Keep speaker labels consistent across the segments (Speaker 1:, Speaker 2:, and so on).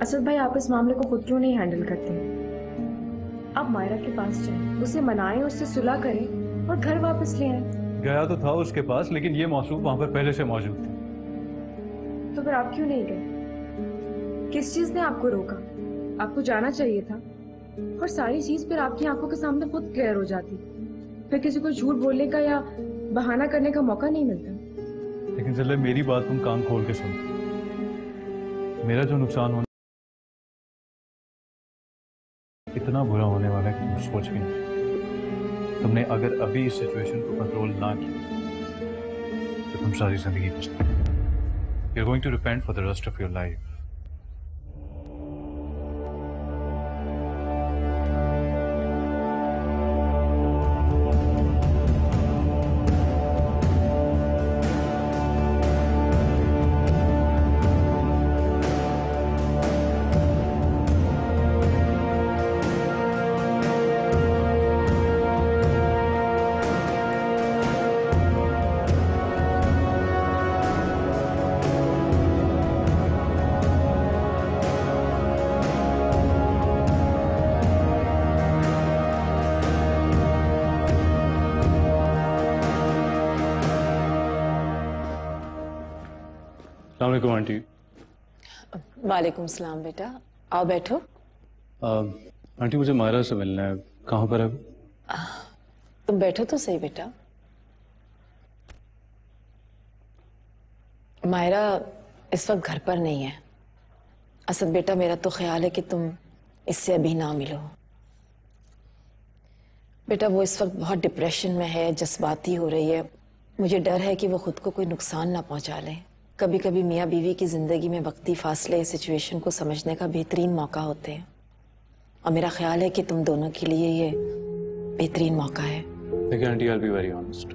Speaker 1: असद भाई, आप इस मामले को खुद क्यों नहीं हैंडल करते? आप मायरा के पास जाएं, उसे मनाएं, उससे सुलह करें और घर वापस ले आएं।
Speaker 2: गया तो था उसके पास, लेकिन ये मौसूफ वहां पर पहले से मौजूद थी।
Speaker 1: तो फिर आप क्यों नहीं गए? किस चीज ने आपको रोका? आपको जाना चाहिए था और सारी चीज फिर आपकी आंखों के सामने खुद क्लियर हो जाती। फिर किसी को झूठ बोलने का या बहाना करने का मौका नहीं मिलता।
Speaker 2: लेकिन चले, मेरी बात तुम कान खोल के सुनो। मेरा जो नुकसान होने इतना बुरा होने वाला है कि तुम सोच भी नहीं सकते। तुमने अगर अभी इस सिचुएशन को कंट्रोल ना किया तो तुम सारी जिंदगी पछताओगे। You're going to repent for the rest of your life. अस्सलाम वालेकुम आंटी।
Speaker 3: वालेकुम सलाम बेटा, आओ बैठो।
Speaker 2: आंटी, मुझे मायरा से मिलना है। कहाँ पर है?
Speaker 3: तुम बैठो तो सही बेटा। मायरा इस वक्त घर पर नहीं है। असद बेटा, मेरा तो ख्याल है कि तुम इससे अभी ना मिलो। बेटा वो इस वक्त बहुत डिप्रेशन में है, जज्बाती हो रही है। मुझे डर है कि वो खुद को कोई नुकसान ना पहुंचा ले। कभी कभी मियाँ बीवी की जिंदगी में वक्ती फासले सिचुएशन को समझने का बेहतरीन मौका होते हैं, और मेरा ख्याल है कि तुम दोनों के लिए ये बेहतरीन मौका है।
Speaker 2: देखिए aunty, I be very honest.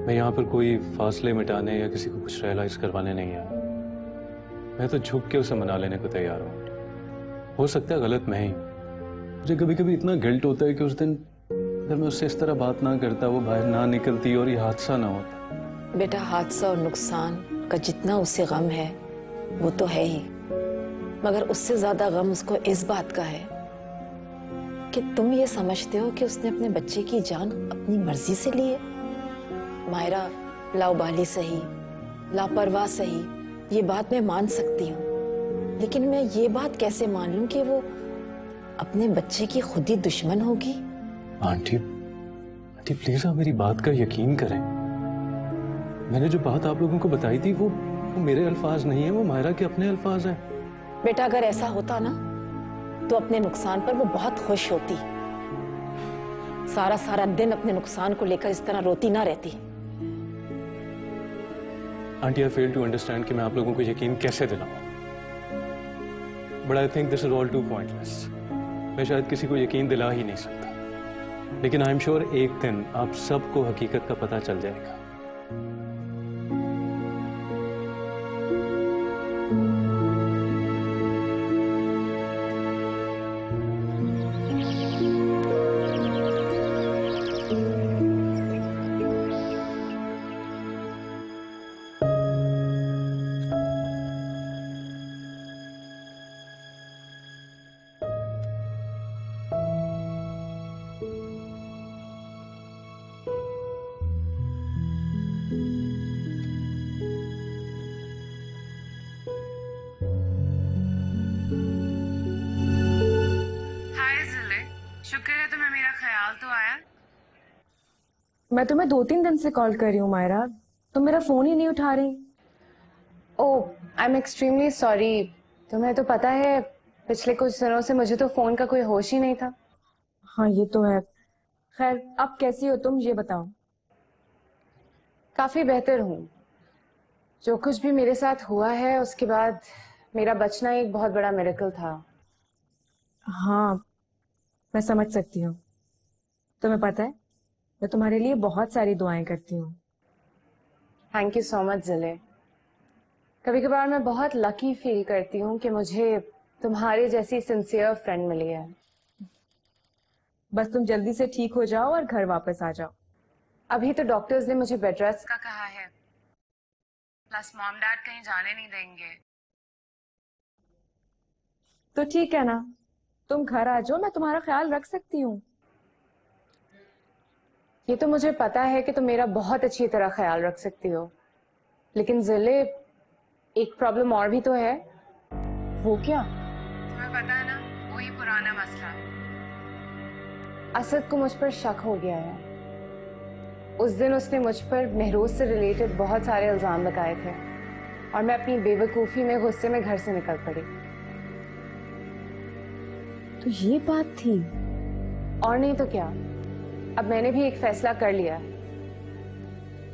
Speaker 2: मैं यहाँ पर कोई फासले मिटाने या किसी को कुछ रियलाइज करवाने नहीं आया। मैं तो झुक के उसे मना लेने को तैयार हूँ। हो सकता है गलत मैं ही हूँ। मुझे कभी कभी इतना गिल्ट होता है कि उस दिन अगर मैं उससे इस तरह बात ना करता, वो बाहर ना निकलती और ये हादसा ना होता।
Speaker 3: बेटा हादसा और नुकसान का जितना उसे गम है वो तो है ही, मगर उससे ज्यादा गम उसको इस बात का है कि तुम ये समझते हो कि उसने अपने बच्चे की जान अपनी मर्जी से ली है। मायरा लाउबाली सही, लापरवाह सही, ये बात मैं मान सकती हूँ, लेकिन मैं ये बात कैसे मान लूं कि वो अपने बच्चे की खुद ही दुश्मन होगी?
Speaker 2: आंटी, आंटी प्लीज आप मेरी बात का यकीन करें। मैंने जो बात आप लोगों को बताई थी वो मेरे अल्फाज नहीं है, वो मायरा के अपने अल्फाज हैं।
Speaker 3: बेटा अगर ऐसा होता ना तो अपने नुकसान पर वो बहुत खुश होती। सारा सारा दिन अपने नुकसान को लेकर इस तरह रोती ना रहती।
Speaker 2: Aunty, I fail to understand कि मैं आप लोगों को यकीन कैसे दिलाऊं। But I think this is all too pointless. मैं शायद किसी को यकीन दिला ही नहीं सकता, लेकिन आई एम श्योर एक दिन आप सबको हकीकत का पता चल जाएगा।
Speaker 1: शुक्र है तुम्हें मेरा ख्याल तो आया। मैं तुम्हें 2-3 दिन से कॉल कर रही हूँ मायरा, तुम मेरा फोन ही नहीं उठा रही।
Speaker 4: ओह, आई एम एक्सट्रीमली सॉरी। तुम्हें तो पता है पिछले कुछ दिनों से मुझे तो फोन का कोई होश ही नहीं था।
Speaker 1: हाँ ये तो है। खैर, अब कैसी हो तुम, ये बताओ।
Speaker 4: काफी बेहतर हूँ। जो कुछ भी मेरे साथ हुआ है उसके बाद मेरा बचना एक बहुत बड़ा मिरेकल था।
Speaker 1: हाँ, मैं समझ सकती हूँ। तुम्हें पता है, मैं तुम्हारे लिए बहुत सारी दुआएं करती हूँ।
Speaker 4: थैंक यू सो मच जिले। कभी कभार मैं बहुत लकी फील करती हूँ कि मुझे तुम्हारे जैसी सिंसियर फ्रेंड मिली है।
Speaker 1: बस तुम जल्दी से ठीक हो जाओ और घर वापस आ जाओ।
Speaker 4: अभी तो डॉक्टर्स ने मुझे बेड रेस्ट का कहा है, प्लस मॉम डैड कहीं जाने नहीं देंगे।
Speaker 1: तो ठीक है ना, तुम घर आ जाओ, मैं तुम्हारा ख्याल रख सकती हूँ।
Speaker 4: ये तो मुझे पता है कि तुम मेरा बहुत अच्छी तरह ख्याल रख सकती हो, लेकिन जिले एक प्रॉब्लम और भी तो है।
Speaker 1: वो क्या?
Speaker 4: तुम्हें पता है ना, वही पुराना मसला। असद को मुझ पर शक हो गया है। उस दिन उसने मुझ पर महरोज से रिलेटेड बहुत सारे इल्जाम लगाए थे और मैं अपनी बेवकूफ़ी में गुस्से में घर से निकल पड़ी।
Speaker 1: तो ये बात थी।
Speaker 4: और नहीं तो क्या, अब मैंने भी एक फैसला कर लिया।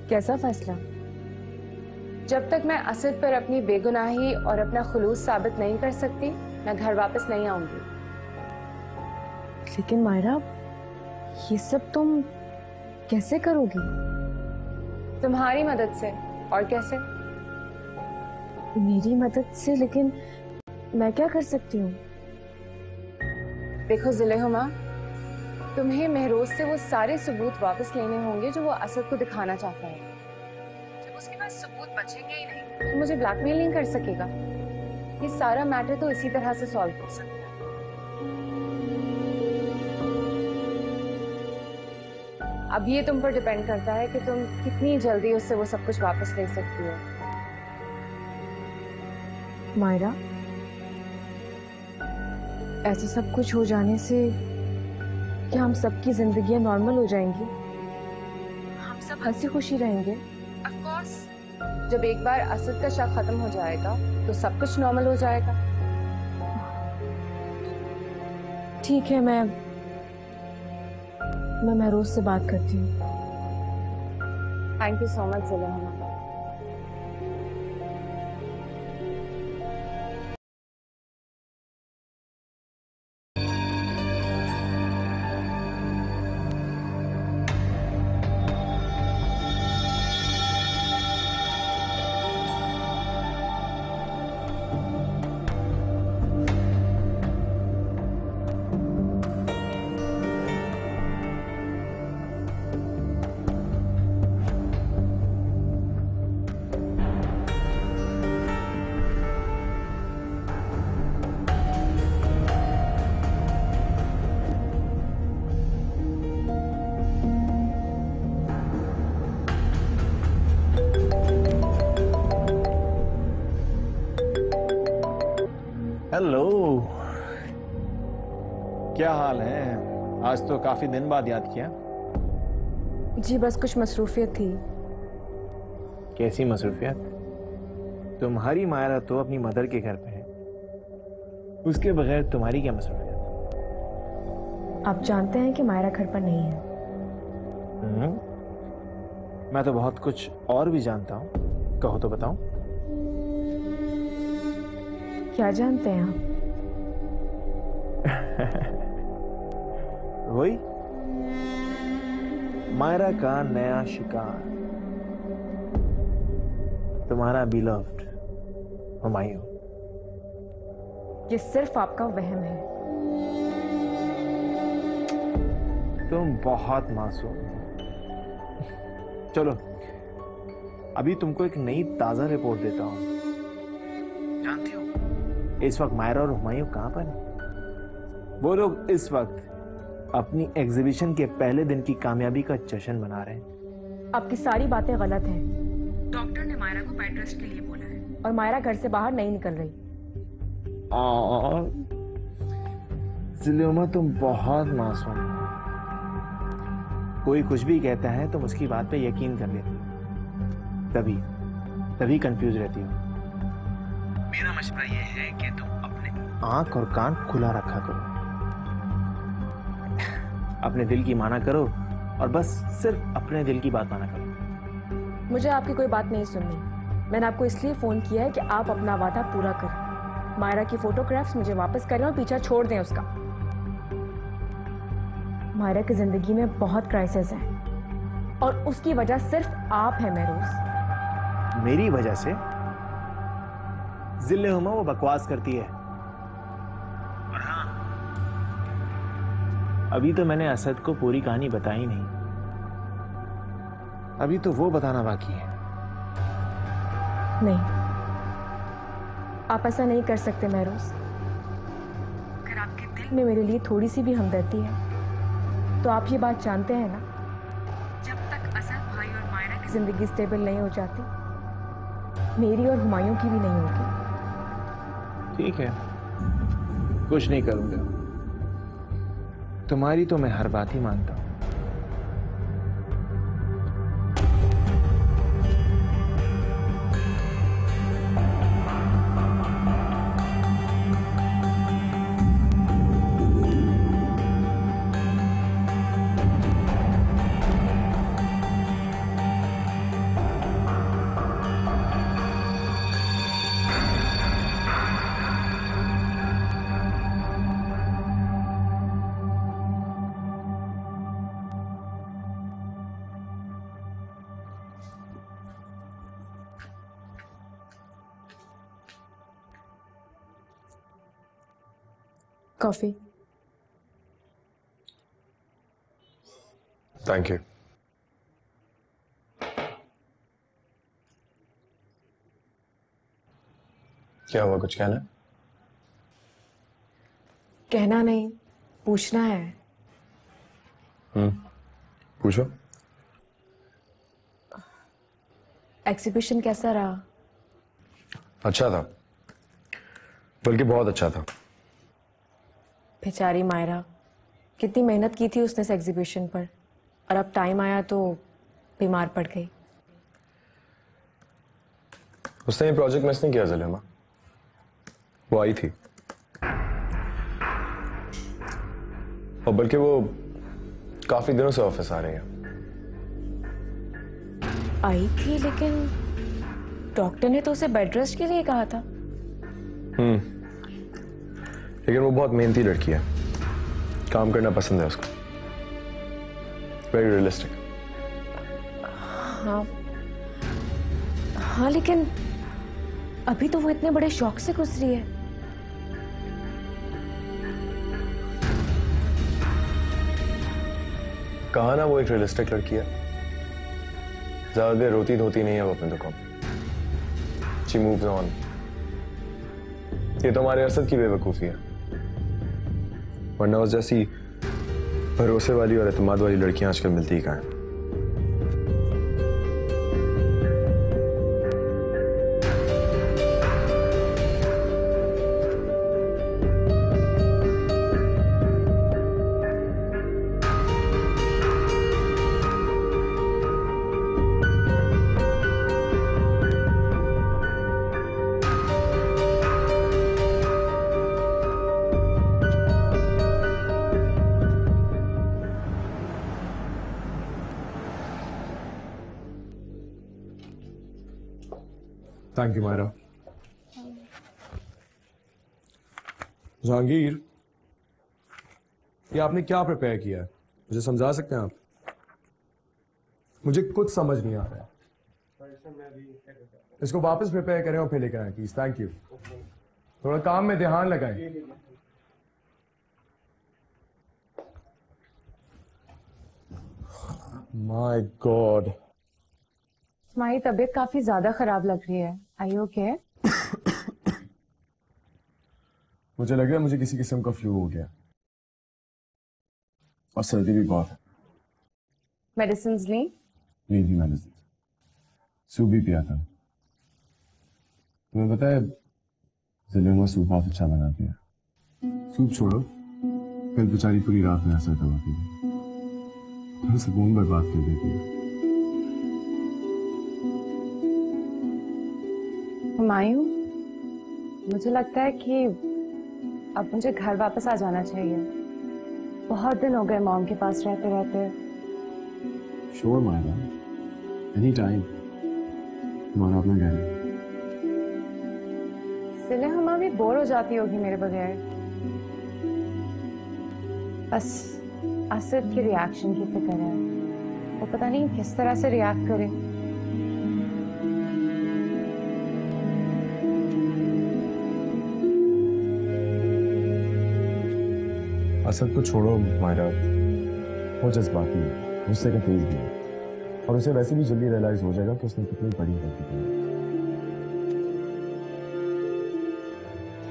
Speaker 1: कैसा फैसला?
Speaker 4: जब तक मैं असद पर अपनी बेगुनाही और अपना खुलूस साबित नहीं कर सकती, मैं घर वापस नहीं आऊंगी।
Speaker 1: लेकिन मायरा, ये सब तुम कैसे करोगी?
Speaker 4: तुम्हारी मदद से। और कैसे?
Speaker 1: मेरी मदद से? लेकिन मैं क्या कर सकती हूँ?
Speaker 4: देखो ज़ुलेहुमा, तुम्हें महरोज से वो सारे सबूत वापस लेने होंगे जो वो असद को दिखाना चाहता है। जब उसके पास सबूत बचेंगे ही नहीं तो मुझे ब्लैकमेल नहीं कर सकेगा। ये सारा मैटर तो इसी तरह से सॉल्व हो सकता है। अब ये तुम पर डिपेंड करता है कि तुम कितनी जल्दी उससे वो सब कुछ वापस ले सकती हो।
Speaker 1: मायरा, ऐसे सब कुछ हो जाने से क्या हम सबकी जिंदगियां नॉर्मल हो जाएंगी? हम सब हंसी खुशी रहेंगे?
Speaker 4: ऑफ कोर्स, जब एक बार असद का शक खत्म हो जाएगा तो सब कुछ नॉर्मल हो जाएगा।
Speaker 1: ठीक है, मैं महरोज से बात करती हूँ।
Speaker 4: Thank you so much Zulehuma.
Speaker 5: Hello, क्या हाल है? आज तो काफी दिन बाद याद किया।
Speaker 1: जी बस कुछ मसरूफियत थी।
Speaker 5: कैसी मसरूफियत? तुम्हारी मायरा तो अपनी मदर के घर पे है, उसके बगैर तुम्हारी क्या मसरूफियत?
Speaker 1: आप जानते हैं कि मायरा घर पर नहीं है।
Speaker 5: मैं तो बहुत कुछ और भी जानता हूँ, कहो तो बताऊं।
Speaker 1: क्या जानते हैं आप?
Speaker 5: वही मायरा का नया शिकार, तुम्हारा बिलव्ड हुमायूं।
Speaker 1: ये सिर्फ आपका वहम है।
Speaker 5: तुम बहुत मासूम हो। चलो, अभी तुमको एक नई ताजा रिपोर्ट देता हूं। जानती हो इस वक्त मायरा और हुमायूं कहां पर हैं? वो लोग इस वक्त अपनी एग्जीबिशन के पहले दिन की कामयाबी का जश्न मना रहे हैं।
Speaker 1: आपकी सारी बातें गलत हैं। डॉक्टर ने मायरा को बेड रेस्ट के लिए बोला है और मायरा घर से बाहर नहीं निकल रही।
Speaker 5: ज़ुलेहुमा, तुम बहुत मासूम हो। कोई कुछ भी कहता है तुम उसकी बात पे यकीन कर लेती हो, तभी कंफ्यूज रहती हो। मेरा मशवरा यह है कि तुम अपने आंख और कान खुला रखा करो, अपने दिल की माना करो और बस सिर्फ अपने दिल की बात माना करो।
Speaker 1: मुझे आपकी कोई बात नहीं सुननी। मैंने आपको इसलिए फोन किया है कि आप अपना वादा पूरा करें। मायरा की फोटोग्राफ्स मुझे वापस करें और पीछा छोड़ दें उसका। मायरा की जिंदगी में बहुत क्राइसिस है और उसकी वजह सिर्फ आप हैं महरोज।
Speaker 5: मेरी वजह से? ज़ुलेहुमा, वो बकवास करती है। और हाँ, अभी तो मैंने असद को पूरी कहानी बताई नहीं, अभी तो वो बताना बाकी है।
Speaker 1: नहीं, आप ऐसा नहीं कर सकते महरोज। में मेरे लिए थोड़ी सी भी हमदर्दी है तो आप ये बात जानते हैं ना, जब तक असद भाई और मायरा की जिंदगी स्टेबल नहीं हो जाती मेरी और हुमायूं की भी नहीं होगी।
Speaker 5: ठीक है, कुछ नहीं करूंगा। तुम्हारी तो मैं हर बात ही मानता हूं।
Speaker 1: कॉफी।
Speaker 6: Thank you. क्या हुआ, कुछ कहना?
Speaker 1: कहना नहीं, पूछना है।
Speaker 6: पूछो।
Speaker 1: एग्जीबिशन कैसा रहा?
Speaker 6: अच्छा था, बल्कि बहुत अच्छा था।
Speaker 1: बेचारी मायरा, कितनी मेहनत की थी उसने इस एग्जीबिशन पर, और अब टाइम आया तो बीमार पड़ गई।
Speaker 6: उसने ये प्रोजेक्ट मिस नहीं किया ज़लीमा, वो आई थी, और बल्कि वो काफी दिनों से ऑफिस आ रही है।
Speaker 1: आई थी, लेकिन डॉक्टर ने तो उसे बेड रेस्ट के लिए कहा था।
Speaker 6: लेकिन वो बहुत मेहनती लड़की है, काम करना पसंद है उसको, वेरी रियलिस्टिक।
Speaker 1: हाँ हाँ, लेकिन अभी तो वो इतने बड़े शौक से गुजरी है।
Speaker 6: कहा ना वो एक रियलिस्टिक लड़की है, ज्यादा देर रोती धोती नहीं है वो अपने दुकान। She moves on. ये तो हमारे असद की बेवकूफी है, वरना उस जैसी भरोसे वाली और एतमाद वाली लड़कियां आजकल मिलती ही कहाँ हैं।
Speaker 7: Thank you Myra. जहांगीर, ये आपने क्या प्रिपेयर किया है, मुझे समझा सकते हैं आप? मुझे कुछ समझ नहीं आ रहा है। इसको वापस प्रिपेयर करें और फिर लेकर आए प्लीज। Thank you. थोड़ा काम में ध्यान लगाएं। माय गॉड,
Speaker 4: तुम्हारी तबीयत काफी ज्यादा खराब लग रही है। Are you okay?
Speaker 7: मुझे लग रहा है मुझे किसी किस्म का फ्लू हो गया, और सर्दी भी बहुत है।
Speaker 4: मेडिसिन ली?
Speaker 7: नहीं थी मेडिसिन, सूप भी पिया था। तुम्हें पता है ज़लीमा सूप बहुत अच्छा बनाती है। सूप छोड़ो, कल बेचारी पूरी रात में असर दबाती है, सुकून बर्बाद कर देती है।
Speaker 4: हुमायूं, मुझे लगता है कि अब मुझे घर वापस आ जाना चाहिए। बहुत दिन हो गए मॉम के पास रहते रहते।
Speaker 7: श्योर मायरा, एनी टाइम, तुम्हारा अपना घर है।
Speaker 4: सिले हुमा भी बोर हो जाती होगी मेरे बगैर। बस असद के रिएक्शन की फिक्र है, वो पता नहीं किस तरह से रिएक्ट करे।
Speaker 7: असद को छोड़ो मायरा, वो जज्बाती है, गुस्से का तेज भी है, और उसे वैसे भी जल्दी रियलाइज हो जाएगा कि उसने कितनी बड़ी गलती की है।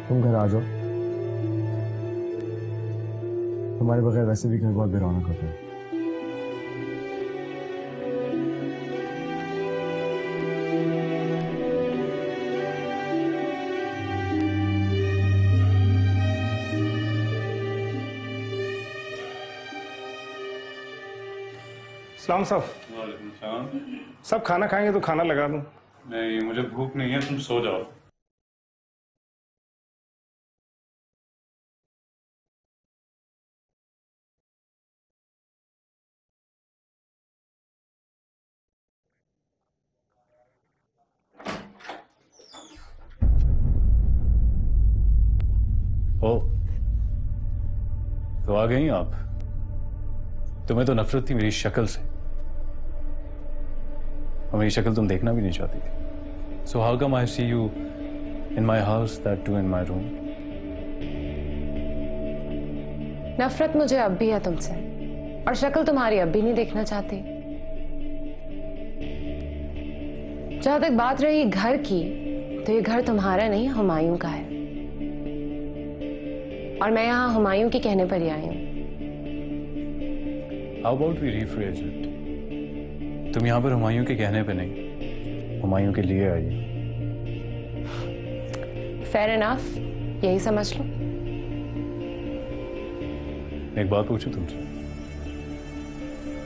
Speaker 7: तुम घर आ जाओ, तुम्हारे बगैर वैसे भी घर बहुत बेरौनक होता है।
Speaker 8: सलाम साहब। सब खाना खाएंगे तो खाना लगा दूं?
Speaker 2: नहीं, मुझे भूख नहीं है, तुम सो जाओ। ओ, तो आ गई आप। तुम्हें तो नफरत थी मेरी शक्ल से, और मेरी शक्ल तुम देखना भी नहीं चाहती थी। So how come I see you in my house, that too in my room?
Speaker 4: नफरत मुझे अब भी है तुमसे, और शक्ल तुम्हारी अब भी नहीं देखना चाहती। जहां तक बात रही घर की, तो ये घर तुम्हारा नहीं, हुमायूं का है, और मैं यहाँ हुमायूं के कहने पर ही आई हूँ।
Speaker 2: How about we rephrase it? तुम यहाँ पर हुमायूं के कहने पे नहीं, हुमायूं के लिए आई हो।
Speaker 4: फेयर इनफ, यही समझ लो।
Speaker 2: एक बात पूछूं तुमसे,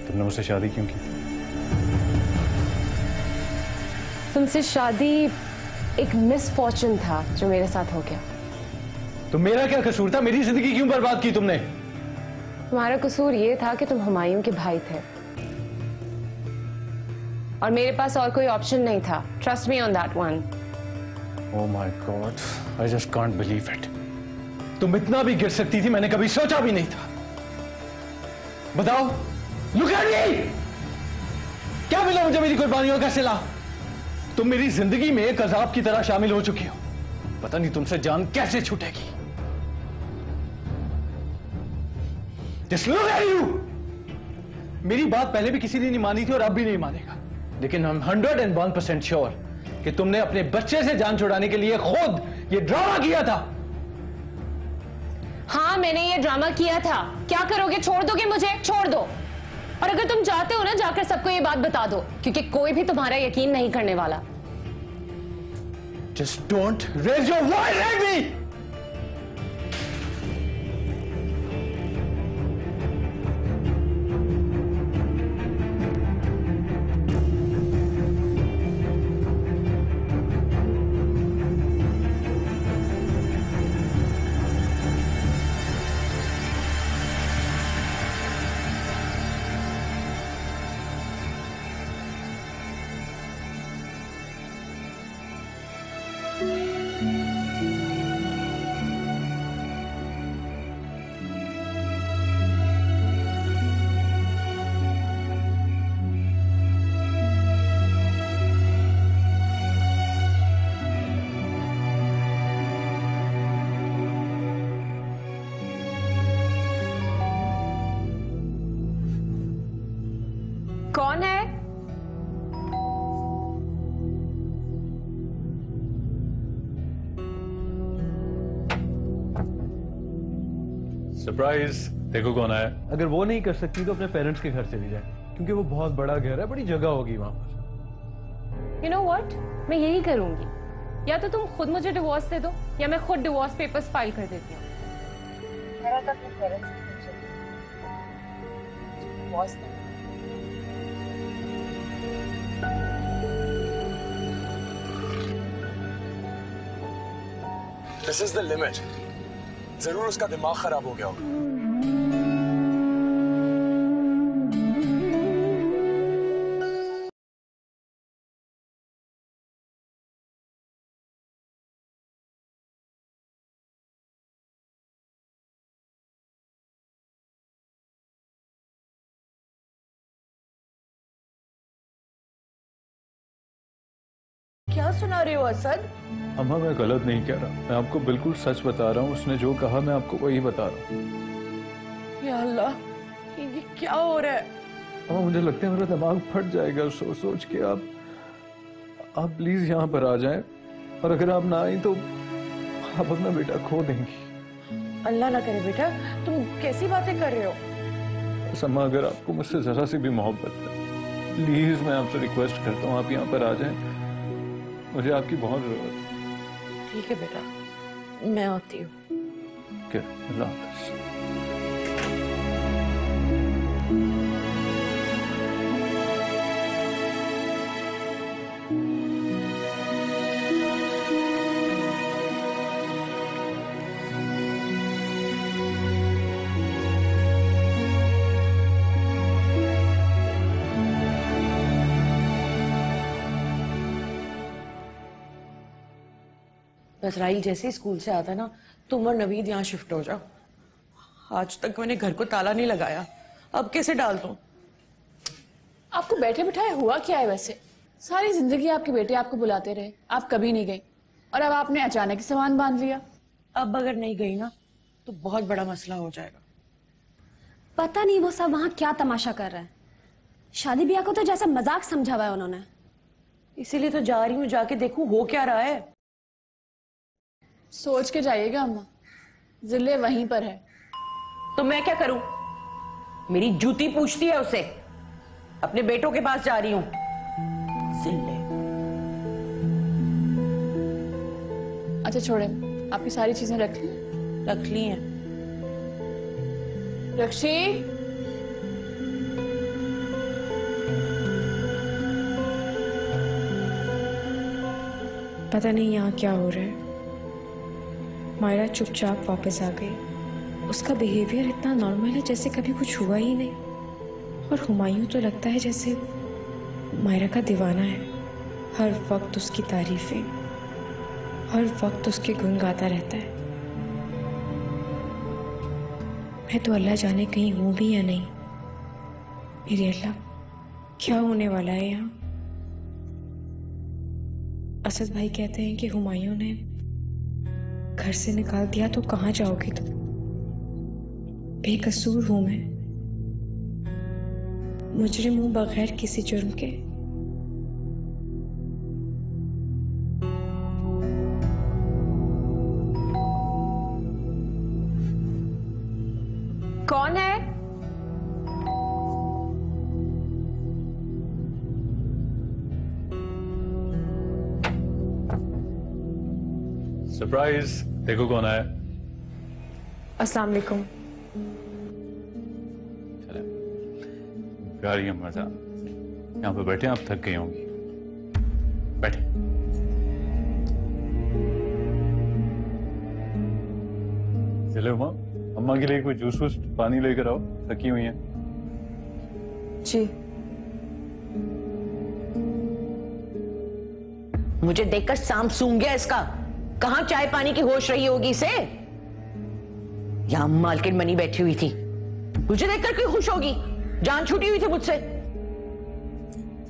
Speaker 2: तुमने मुझसे शादी क्यों की?
Speaker 4: तुमसे शादी एक मिसफॉर्चून था जो मेरे साथ हो गया।
Speaker 2: तो मेरा क्या कसूर था? मेरी जिंदगी क्यों बर्बाद की तुमने?
Speaker 4: तुम्हारा कसूर ये था कि तुम हुमायूं के भाई थे, और मेरे पास और कोई ऑप्शन नहीं था। Trust me on that one.
Speaker 2: Oh my God, I just can't believe it. तुम इतना भी गिर सकती थी, मैंने कभी सोचा भी नहीं था। बताओ, look at me! क्या मिला मुझे मेरी कुर्बानियों का सिला? तुम मेरी जिंदगी में एक अजाब की तरह शामिल हो चुकी हो। पता नहीं तुमसे जान कैसे छूटेगी। Just look at you! मेरी बात पहले भी किसी ने नहीं मानी थी और अब भी नहीं मानेगा, लेकिन I'm 101% श्योर कि तुमने अपने बच्चे से जान छुड़ाने के लिए खुद ये ड्रामा किया था।
Speaker 4: हाँ, मैंने ये ड्रामा किया था। क्या करोगे? छोड़ दोगे मुझे? छोड़ दो। और अगर तुम चाहते हो ना, जाकर सबको ये बात बता दो, क्योंकि कोई भी तुम्हारा यकीन नहीं करने वाला।
Speaker 2: Just don't raise your voice at me!
Speaker 4: कौन है?
Speaker 2: सरप्राइज, देखो कौन आया।
Speaker 9: अगर वो नहीं कर सकती तो अपने पेरेंट्स के घर चली जाए, क्योंकि वो बहुत बड़ा घर है, बड़ी जगह होगी वहां पर।
Speaker 4: You know what? मैं यही करूंगी। या तो तुम खुद मुझे डिवोर्स दे दो, या मैं खुद डिवोर्स पेपर्स फाइल कर देती हूँ। मेरा तो अपने पेरेंट्स के घर चली जाए। Divorce they.
Speaker 6: This is the limit. जरूर उसका दिमाग खराब हो गया होगा।
Speaker 10: क्या सुना रहे हो असद?
Speaker 2: अम्मा, मैं गलत नहीं कह रहा, मैं आपको बिल्कुल सच बता रहा हूँ। उसने जो कहा मैं आपको वही बता रहा हूँ।
Speaker 10: या अल्लाह, ये क्या हो रहा है?
Speaker 2: अम्मा, मुझे लगता है मेरा दिमाग फट जाएगा सोच सोच के। आप प्लीज यहाँ पर आ जाएं, और अगर आप ना आई तो आप अपना बेटा खो देंगी।
Speaker 10: अल्लाह ना करे बेटा, तुम कैसी बातें कर रहे हो?
Speaker 2: बस अम्मा, अगर आपको मुझसे जरा सी भी मोहब्बत है, प्लीज मैं आपसे रिक्वेस्ट करता हूँ आप यहाँ पर आ जाएं। मुझे आपकी बहुत जरूरत है।
Speaker 10: ठीक है बेटा, मैं आती हूँ।
Speaker 2: अल्लाह हाफ़िज़।
Speaker 10: बस राइल जैसे ही स्कूल से आता ना, तुम और नवीद यहाँ शिफ्ट हो जाओ। आज तक मैंने घर को ताला नहीं लगाया, अब कैसे डाल दूं?
Speaker 11: आपको बैठे बिठाए हुआ क्या है वैसे? सारी जिंदगी आपके बेटे आपको बुलाते रहे, आप कभी नहीं गई, और अब आपने अचानक ही सामान बांध लिया।
Speaker 10: अब अगर नहीं गई ना तो बहुत बड़ा मसला हो जाएगा।
Speaker 12: पता नहीं वो सब वहां क्या तमाशा कर रहे हैं। शादी ब्याह को तो जैसे मजाक समझा हुआ है उन्होंने।
Speaker 10: इसीलिए तो जा रही हूँ, जाके देखूं हो क्या रहा है।
Speaker 11: सोच के जाइएगा अम्मा, जिले वहीं पर है।
Speaker 10: तो मैं क्या करूं? मेरी जूती पूछती है उसे। अपने बेटों के पास जा रही हूं। जिले।
Speaker 11: अच्छा छोड़े, आपकी सारी चीजें रख ली?
Speaker 10: रख ली हैं।
Speaker 11: रक्षी,
Speaker 1: पता नहीं यहाँ क्या हो रहा है। मायरा चुपचाप वापस आ गई। उसका बिहेवियर इतना नॉर्मल है जैसे कभी कुछ हुआ ही नहीं। और हुमायूं तो लगता है जैसे मायरा का दीवाना है। हर वक्त उसकी तारीफें, हर वक्त उसके गुण गाता रहता है। मैं तो अल्लाह जाने कहीं हूं भी या नहीं। मेरे अल्लाह, क्या होने वाला है यहाँ? असद भाई कहते हैं कि हुमायूं ने घर से निकाल दिया, तो कहाँ जाओगे तुम? बेकसूर हूं मैं, मुजरिम हूं बगैर किसी जुर्म के।
Speaker 12: कौन है?
Speaker 2: सरप्राइज, देखो कौन आया।
Speaker 1: अस्सलाम वालेकुम।
Speaker 2: चले प्यारी अम्मा जान, यहाँ पे बैठे, आप थक गई होंगी, बैठे। चले अम्मा, अम्मा के लिए कोई जूस वूस पानी लेकर आओ, थकी हुई हैं।
Speaker 11: जी।
Speaker 10: मुझे देखकर सांप सूंघ गया इसका। कहां चाय पानी की होश रही होगी इसे? यहां मालकिन बनी बैठी हुई थी, मुझे देखकर क्यों खुश होगी? जान छूटी हुई थी मुझसे।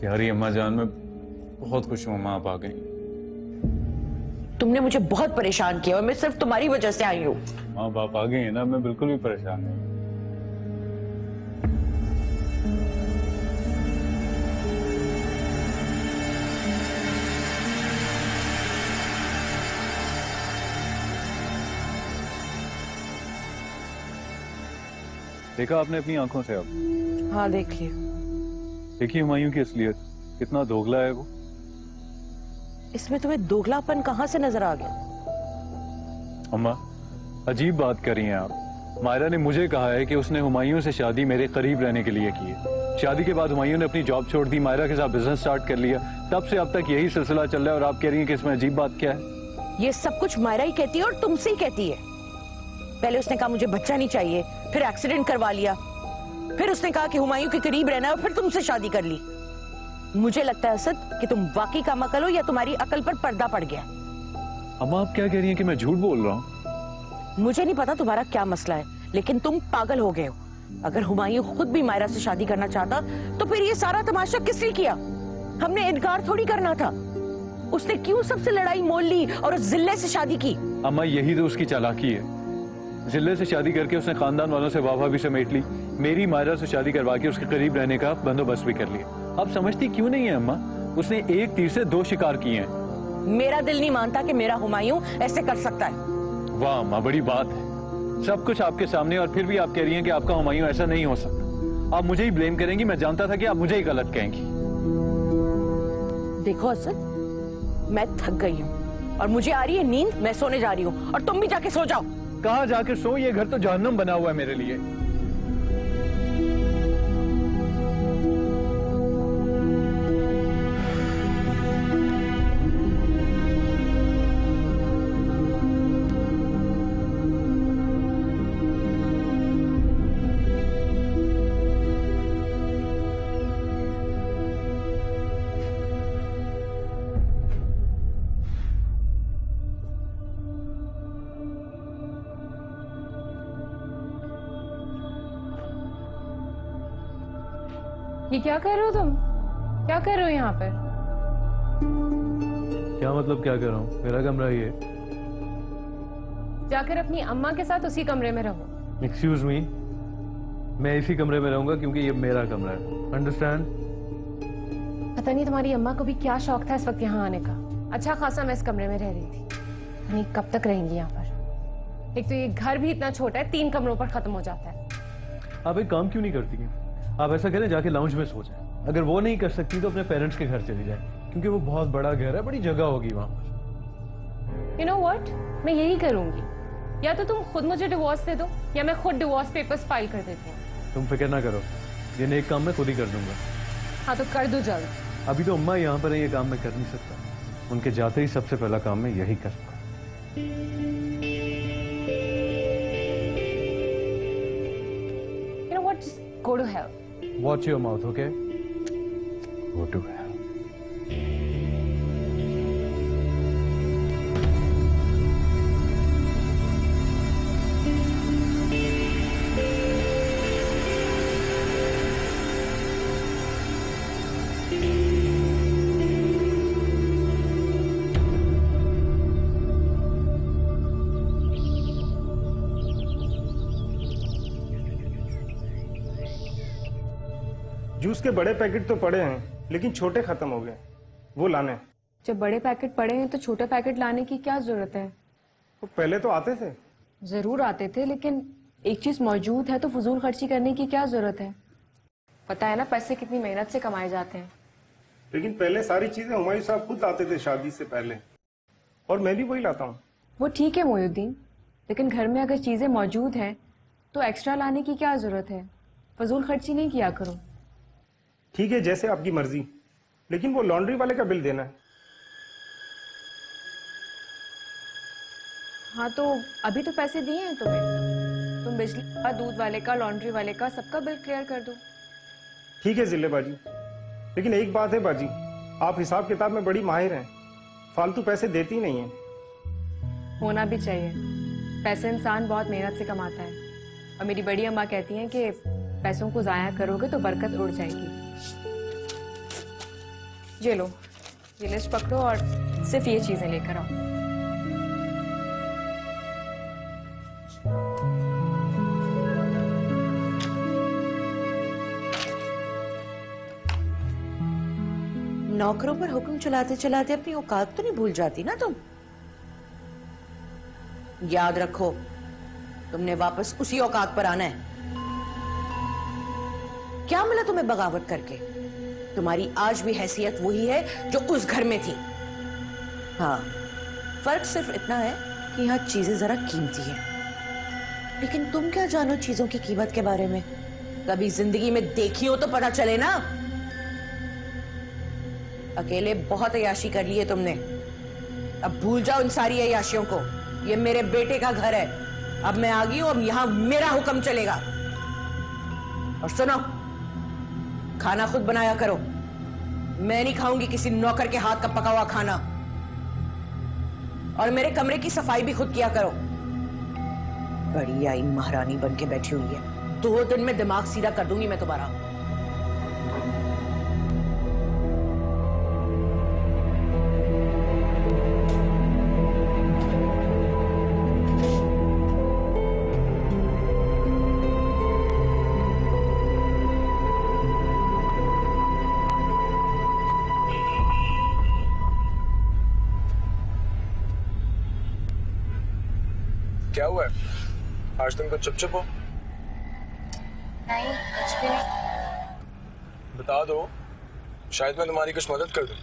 Speaker 2: यारी अम्मा जान, मैं बहुत खुश हूं अम्मा आप आ गई।
Speaker 10: तुमने मुझे बहुत परेशान किया और मैं सिर्फ तुम्हारी वजह से आई हूं।
Speaker 2: माँ बाप आ गए हैं ना, मैं बिल्कुल भी परेशान नहीं। देखा आपने अपनी आंखों से? अब
Speaker 10: हाँ देख लिया।
Speaker 2: देखिए हुमायूं की असलियत, कितना दोगला है वो।
Speaker 10: इसमें तुम्हें दोगलापन कहां से नजर आ गया?
Speaker 2: अम्मा अजीब बात कर रही हैं आप। मायरा ने मुझे कहा है कि उसने हुमायूं से शादी मेरे करीब रहने के लिए की है। शादी के बाद हुमायूं ने अपनी जॉब छोड़ दी, मायरा के साथ बिजनेस स्टार्ट कर लिया। तब से अब तक यही सिलसिला चल रहा है और आप कह रही हैं कि इसमें अजीब बात क्या है?
Speaker 10: ये सब कुछ मायरा ही कहती है और तुमसे ही कहती है। पहले उसने कहा मुझे बच्चा नहीं चाहिए, फिर एक्सीडेंट करवा लिया, फिर उसने कहा कि हुमायूं के करीब रहना है और फिर तुमसे शादी कर ली। मुझे लगता है असद कि तुम वाकई काम अकल हो या तुम्हारी अकल पर पर्दा पड़ गया।
Speaker 2: अम्मा आप क्या कह रही हैं कि मैं झूठ बोल रहा हूँ?
Speaker 10: मुझे नहीं पता तुम्हारा क्या मसला है, लेकिन तुम पागल हो गए हो। अगर हुमायूं खुद भी मायरा से शादी करना चाहता तो फिर ये सारा तमाशा किसने किया? हमने इनकार थोड़ी करना था। उसने क्यों सबसे लड़ाई मोल ली और उस जिल्ले से शादी की?
Speaker 2: अम्मा यही तो उसकी चालाकी है। जिले से शादी करके उसने खानदान वालों से वाह भी समेट ली, मेरी मायरा से शादी करवा के उसके करीब रहने का बंदोबस्त भी कर लिया। आप समझती क्यों नहीं है अम्मा? उसने एक तीर से दो शिकार किए हैं।
Speaker 10: मेरा दिल नहीं मानता कि मेरा हुमायूं ऐसे कर सकता है।
Speaker 2: वाह अम्मा, बड़ी बात है।
Speaker 9: सब कुछ आपके सामने और फिर भी आप कह रही हैं कि आपका हुमायूं ऐसा नहीं हो सकता। आप मुझे ही ब्लेम करेंगी। मैं जानता था कि आप मुझे ही गलत कहेंगी।
Speaker 10: देखो असद, मैं थक गई हूँ और मुझे आ रही है नींद। मैं सोने जा रही हूँ और तुम भी जाके सो जाओ।
Speaker 9: कहाँ जाकर सो? ये घर तो जहन्नुम बना हुआ है मेरे लिए।
Speaker 4: ये क्या कर रहे हो तुम? क्या कर रहे हो यहाँ पर?
Speaker 9: क्या मतलब क्या कर रहा हूँ? मेरा कमरा ये।
Speaker 4: जाकर अपनी अम्मा के साथ उसी कमरे में रहो।
Speaker 9: एक्सक्यूज मी, मैं इसी कमरे में रहूंगा क्योंकि ये मेरा कमरा है। अंडरस्टैंड?
Speaker 4: पता नहीं तुम्हारी अम्मा को भी क्या शौक था इस वक्त यहाँ आने का। अच्छा खासा मैं इस कमरे में रह रही थी। नहीं कब तक रहेंगी यहाँ पर? एक तो ये घर भी इतना छोटा है, 3 कमरों पर खत्म हो जाता है।
Speaker 9: आप एक काम क्यों नहीं करती हैं? आप ऐसा करें, जाके लाउंज में सो जाएं। अगर वो नहीं कर सकती तो अपने पेरेंट्स के घर चली जाए, क्योंकि वो बहुत बड़ा घर है, बड़ी जगह होगी वहां पर।
Speaker 4: You know what? मैं यही करूंगी। या तो तुम खुद मुझे डिवोर्स दे दो या मैं खुद डिवोर्स पेपर्स फाइल कर देती हूँ।
Speaker 9: तुम फिक्र ना करो, ये नेक काम मैं खुद ही कर दूंगा।
Speaker 4: हाँ तो कर दो जल्द।
Speaker 9: अभी तो अम्मा यहाँ पर है, ये काम मैं कर नहीं सकता। उनके जाते ही सबसे पहला काम मैं यही करूंगा।
Speaker 4: You know what? Just go to hell.
Speaker 9: Watch your mouth, okay?
Speaker 6: Go to hell.
Speaker 8: Juice के बड़े पैकेट तो पड़े हैं, लेकिन छोटे खत्म हो गए, वो लाने।
Speaker 1: जब बड़े पैकेट पड़े हैं तो छोटे पैकेट लाने की क्या जरूरत है?
Speaker 8: वो पहले तो आते थे।
Speaker 1: जरूर आते थे, लेकिन एक चीज मौजूद है तो फजूल खर्ची करने की क्या जरूरत है? पता है ना पैसे कितनी मेहनत से कमाए जाते हैं।
Speaker 8: लेकिन पहले सारी चीजें हुमायूं साहब खुद लाते थे शादी से पहले, और मैं भी वही लाता हूँ।
Speaker 1: वो ठीक है मोयुद्दीन, लेकिन घर में अगर चीजें मौजूद हैं तो एक्स्ट्रा लाने की क्या जरूरत है? फजूल खर्ची नहीं किया करो।
Speaker 8: ठीक है, जैसे आपकी मर्जी, लेकिन वो लॉन्ड्री वाले का बिल देना है।
Speaker 1: हाँ तो अभी तो पैसे दिए हैं तुम्हें, तुम बिजली का, दूध वाले का, लॉन्ड्री वाले का, सबका बिल क्लियर कर दो।
Speaker 8: ठीक है जिले बाजी, लेकिन एक बात है बाजी, आप हिसाब किताब में बड़ी माहिर हैं, फालतू पैसे देती नहीं हैं।
Speaker 1: होना भी चाहिए, पैसे इंसान बहुत मेहनत से कमाता है, और मेरी बड़ी अम्मा कहती हैं कि पैसों को जाया करोगे तो बरकत उड़ जाएगी। ये लो, ये लिस्ट पकड़ो और सिर्फ ये चीजें लेकर आओ।
Speaker 10: नौकरों पर हुक्म चलाते चलाते अपनी औकात तो नहीं भूल जाती ना तुम? याद रखो, तुमने वापस उसी औकात पर आना है। क्या मिला तुम्हें बगावत करके? तुम्हारी आज भी हैसियत वही है जो उस घर में थी। हाँ, फर्क सिर्फ इतना है कि यहाँ चीजें जरा कीमती हैं। लेकिन तुम क्या जानो चीजों की कीमत के बारे में? कभी जिंदगी में देखी हो तो पता चले ना। अकेले बहुत अय्याशी कर ली है तुमने, अब भूल जाओ इन सारी अय्याशियों को। ये मेरे बेटे का घर है, अब मैं आ गई हूं, अब यहां मेरा हुक्म चलेगा। और सुनो, खाना खुद बनाया करो, मैं नहीं खाऊंगी किसी नौकर के हाथ का पका हुआ खाना। और मेरे कमरे की सफाई भी खुद किया करो। बड़ी आई महारानी बन के बैठी हुई है, 2 दिन में दिमाग सीधा कर दूंगी मैं तुम्हारा।
Speaker 6: क्या हुआ? आज तुम कुछ चुप हो?
Speaker 4: नहीं, कुछ भी नहीं।
Speaker 6: बता दो, शायद मैं तुम्हारी कुछ मदद कर दूं।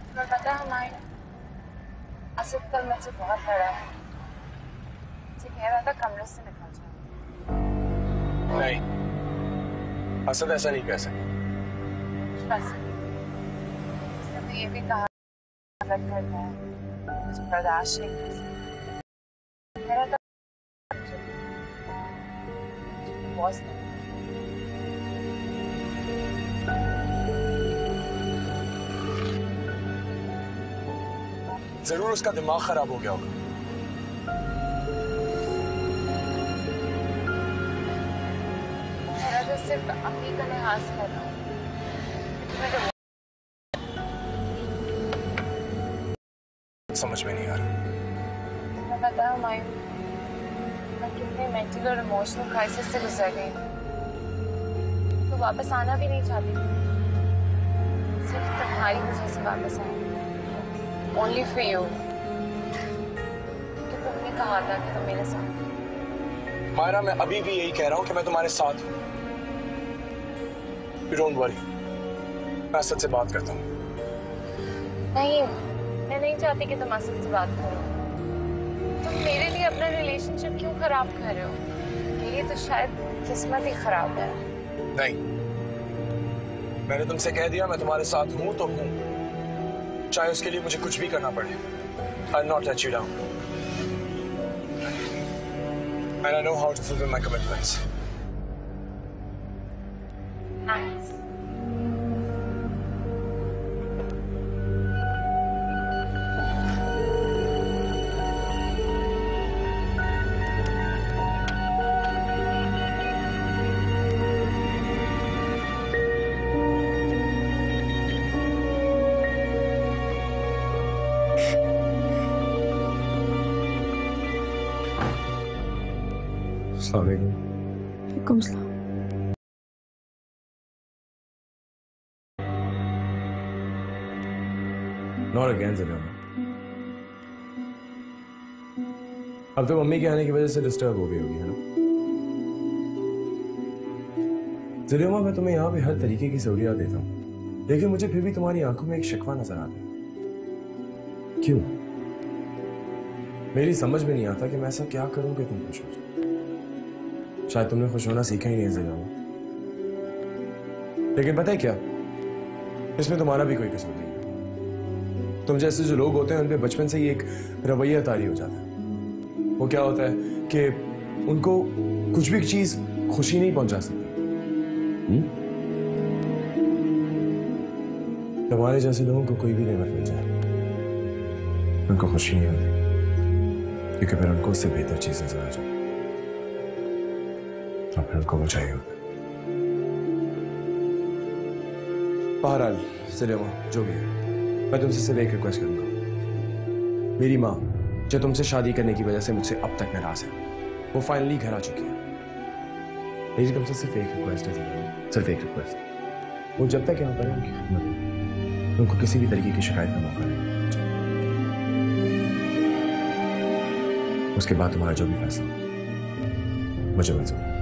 Speaker 4: तुम्हें पता है हमारे असद कल मुझसे बहुत लड़ा है। मुझे कह रहा था कमरे से निकल जाओ।
Speaker 6: नहीं, असद ऐसा नहीं कह सकता।
Speaker 4: उसने तो ये भी कहा मदद करता है, मुझे बर्दाश्त नहीं कर सकता। कह रहा था बॉस ने
Speaker 6: जरूर उसका दिमाग खराब हो गया होगा।
Speaker 4: मेरा तो सिर्फ अपनी का लिहाज कर रहा हूँ।
Speaker 6: समझ में नहीं आ रहा।
Speaker 4: मैं बताया मैं कितने मेंटल और इमोशनल क्राइसिस से गुजर गई हूँ। तो वापस आना भी नहीं चाहती, सिर्फ तुम्हारी वजह से वापस आई। Only for you. तो तुमने कहा था कि तुम मेरे साथ।
Speaker 6: मायरा, मैं अभी भी यही कह रहा हूँ कि मैं तुम्हारे साथ हूँ। Don't worry, मैं असद से बात करता हूँ।
Speaker 4: नहीं, मैं नहीं चाहती कि तुम असद से बात करो। तुम मेरे लिए अपना रिलेशनशिप क्यों खराब कर रहे हो? मेरी तो शायद किस्मत ही खराब है।
Speaker 6: नहीं, मैंने तुमसे कह दिया मैं तुम्हारे साथ हूँ तो हूँ, चाहे उसके लिए मुझे कुछ भी करना पड़े। I'll not let you down. And I know how to fulfill my commitments.
Speaker 4: Thanks.
Speaker 1: वालेकुम सलाम।
Speaker 6: Not again, ज़िलिमा। अब तो मम्मी के आने की वजह से डिस्टर्ब हो गई होगी, है ना? ज़िलिमा, मैं तुम्हें यहाँ पे हर तरीके की सहूलियत देता हूँ, लेकिन मुझे फिर भी तुम्हारी आंखों में एक शिकवा नजर आता है। क्यों? मेरी समझ में नहीं आता कि मैं ऐसा क्या करूं कि तुम खुश हो जाओ। शायद तुमने खुश होना सीखा ही नहीं ज़िलिमा। लेकिन पता है क्या, इसमें तुम्हारा भी कोई कसूर नहीं है। तुम जैसे जो लोग होते हैं उन पे बचपन से ही एक रवैया तारी हो जाता है। वो क्या होता है कि उनको कुछ भी चीज खुशी नहीं पहुंचा सकती। तुम्हारे जैसे लोगों को कोई भी नेमत मिल जाए, उनको खुशी नहीं होती, क्योंकि फिर उनको उससे बेहतर चीज नजर आ जाए, तो फिर उनको वो चाहिए होता है। बहरहाल ज़िलिमा, जो भी है, मैं तुमसे सिर्फ एक रिक्वेस्ट करूंगा। मेरी माँ, जो तुमसे शादी करने की वजह से मुझसे अब तक नाराज है, वो फाइनली घर आ चुकी है। मेरी तुमसे सिर्फ एक रिक्वेस्ट है ज़िलिमा, सिर्फ एक रिक्वेस्ट। वो जब तक यहाँ पर है उनकी खिदमत में, उनको किसी भी तरीके की शिकायत का मौका नहीं। उसके बाद तुम्हारा जो भी फैसला मुझे मंजूर है।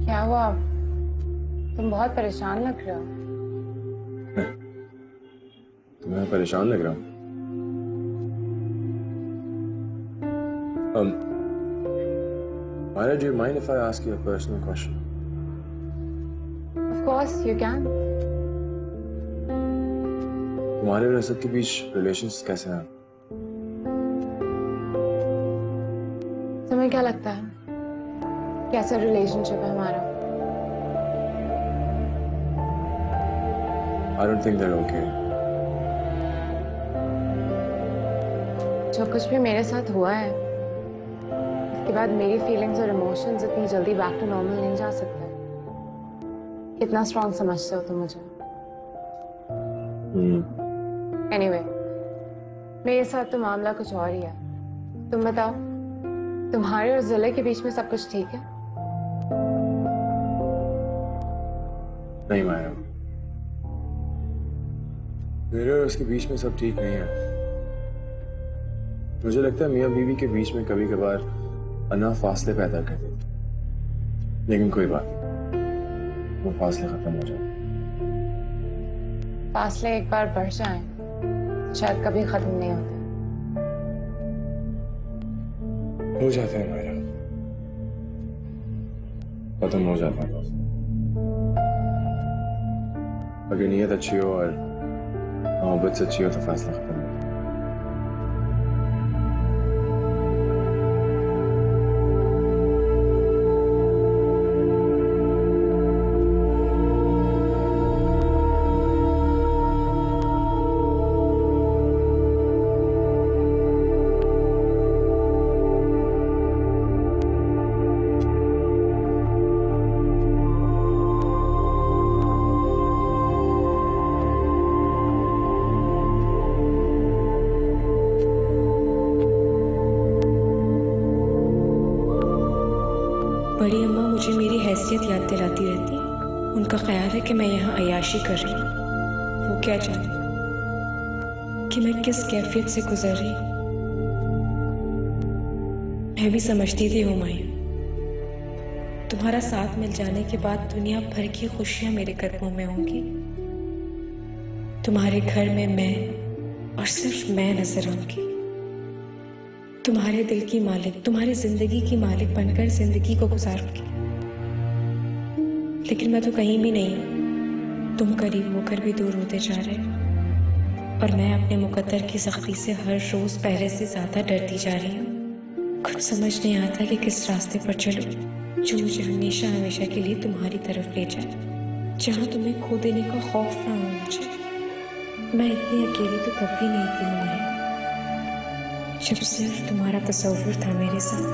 Speaker 4: क्या हुआ? तुम बहुत परेशान लग रहे हो।
Speaker 6: तुम्हें परेशान लग रहा हूं? Myra, do you mind if I ask you a personal question?
Speaker 4: Of course you can.
Speaker 6: तुम्हारे और असद के बीच रिलेशंस कैसे हैं?
Speaker 4: तुम्हें क्या लगता है कैसा रिलेशनशिप है हमारा?
Speaker 6: I don't think they're okay.
Speaker 4: जो कुछ भी मेरे साथ हुआ है उसके बाद मेरी फीलिंग्स और इमोशंस इतनी जल्दी बैक टू नॉर्मल नहीं जा सकते। कितना स्ट्रॉन्ग समझते हो तुम मुझे? एनीवे, मेरे साथ तो मामला कुछ और ही है। तुम बताओ, तुम्हारे और जिले के बीच में सब कुछ ठीक है?
Speaker 6: नहीं माया, मेरे और उसके बीच में सब ठीक नहीं है। मुझे लगता है मियां बीवी के बीच में कभी कभार अना फासले पैदा कर देती, लेकिन कोई बात नहीं, वो फासले खत्म हो जाए।
Speaker 4: फासले एक बार बढ़ जाएं, शायद कभी खत्म नहीं होते।
Speaker 6: हो जाते हैं मायरा, खत्म हो जाता है। अगर नीयत अच्छी हो और मोहब्बत सच्ची हो तो फासला खत्म हो।
Speaker 13: बड़ी अम्मा मुझे मेरी हैसियत याद दिलाती रहती है। उनका ख्याल है कि मैं यहाँ अयाशी कर रही हूँ। वो क्या जाने कि मैं किस कैफियत से गुजर रही हूँ। मैं भी समझती थी हुमायूं, तुम्हारा साथ मिल जाने के बाद दुनिया भर की खुशियां मेरे कदमों में होंगी। तुम्हारे घर में मैं और सिर्फ मैं नजर आऊंगी। तुम्हारे दिल की मालिक, तुम्हारी जिंदगी की मालिक बनकर जिंदगी को गुजारूंगी। लेकिन मैं तो कहीं भी नहीं हूं। तुम करीब होकर भी दूर होते जा रहे हो और मैं अपने मुकद्दर की सख्ती से हर रोज पहले से ज्यादा डरती जा रही हूँ। कुछ समझ नहीं आता कि किस रास्ते पर चलूं जो मुझे हमेशा हमेशा के लिए तुम्हारी तरफ ले जाए, जहां तुम्हें खो देने का खौफ ना हो मुझे। मैं इतनी अकेली तो कभी नहीं थी मुझे, जब सिर्फ तुम्हारा तस्वीर था मेरे साथ।